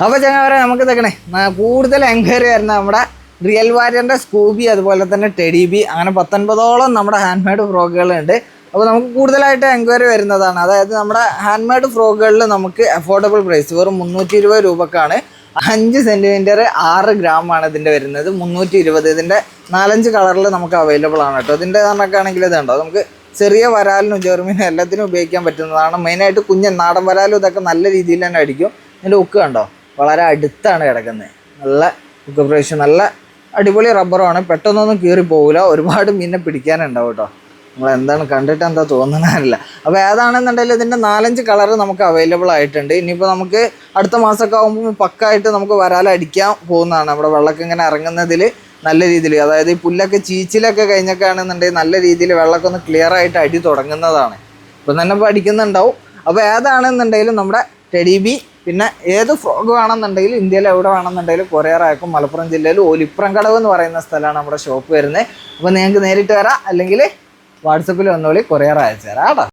അപ്പോൾ ചങ്ങാവരെ നമുക്ക് ഇതൊക്കെ കൂടുതൽ എൻക്വയറി വരുന്ന നമ്മുടെ റിയൽ വാരിയറിൻ്റെ സ്കൂബി, അതുപോലെ തന്നെ ടെഡി ബി, അങ്ങനെ 19ഓളം നമ്മുടെ ഹാൻഡ് മെയ്ഡ് ഫ്രോക്കുകളുണ്ട്. അപ്പോൾ നമുക്ക് കൂടുതലായിട്ട് എൻക്വയറി വരുന്നതാണ്. അതായത് നമ്മുടെ ഹാൻഡ് മെയ്ഡ് ഫ്രോക്കുകളിൽ നമുക്ക് അഫോർഡബിൾ പ്രൈസ് വെറും 320 രൂപക്കാണ്. 5 സെൻറ്റിമീറ്റർ 6 ഗ്രാമാണ് ഇതിൻ്റെ വരുന്നത്. 320. ഇതിൻ്റെ 4-5 കളറിൽ നമുക്ക് അവൈലബിൾ ആണ് കേട്ടോ. ഇതിൻ്റെ കണക്കാണെങ്കിൽ ഇതുണ്ടോ, നമുക്ക് ചെറിയ വരാലിനും ജെർമിനും എല്ലാത്തിനും ഉപയോഗിക്കാൻ പറ്റുന്നതാണ്. മെയിനായിട്ട് കുഞ്ഞൻ നാടൻ വരാലും ഇതൊക്കെ നല്ല രീതിയിൽ തന്നെ അടിക്കും. ഇതിൻ്റെ ഉക്ക് കണ്ടോ, വളരെ അടുത്താണ് കിടക്കുന്നത്. നല്ല ഉക്ക് പ്രൈസ്, നല്ല അടിപൊളി റബ്ബറുമാണ്. പെട്ടെന്നൊന്നും കീറി പോകില്ല. ഒരുപാട് മീനെ പിടിക്കാനുണ്ടാവും കേട്ടോ. നമ്മൾ എന്താണ് കണ്ടിട്ട് എന്താ തോന്നുന്നതല്ല. അപ്പോൾ ഏതാണെന്നുണ്ടെങ്കിൽ ഇതിൻ്റെ 4-5 കളർ നമുക്ക് അവൈലബിൾ ആയിട്ടുണ്ട്. ഇനിയിപ്പോൾ നമുക്ക് അടുത്ത മാസമൊക്കെ ആകുമ്പോൾ പക്കായിട്ട് നമുക്ക് വരാലടിക്കാൻ പോകുന്നതാണ്. നമ്മുടെ വെള്ളമൊക്കെ ഇങ്ങനെ ഇറങ്ങുന്നതിൽ നല്ല രീതിയിൽ, അതായത് ഈ പുല്ലൊക്കെ ചീച്ചിലൊക്കെ കഴിഞ്ഞൊക്കെ ആണെന്നുണ്ടെങ്കിൽ നല്ല രീതിയിൽ വെള്ളമൊക്കെ ഒന്ന് ക്ലിയർ ആയിട്ട് അടി തുടങ്ങുന്നതാണ്. ഇപ്പം തന്നെ ഇപ്പോൾ അടിക്കുന്നുണ്ടാവും. അപ്പോൾ ഏതാണെന്നുണ്ടെങ്കിലും നമ്മുടെ ടെഡി ബി, പിന്നെ ഏത് ഫ്രോഗ് വേണമെന്നുണ്ടെങ്കിലും ഇന്ത്യയിൽ എവിടെ വേണമെന്നുണ്ടെങ്കിലും കൊറിയർ അയക്കും. മലപ്പുറം ജില്ലയിൽ ഒലിപ്രം കടവ് എന്ന് പറയുന്ന സ്ഥലമാണ് നമ്മുടെ ഷോപ്പ് വരുന്നത്. അപ്പോൾ നിങ്ങൾക്ക് നേരിട്ട് വരാം, അല്ലെങ്കിൽ വാട്സപ്പിൽ വന്നോളി, കൊറിയർ അയച്ചു തരാം കേട്ടോ.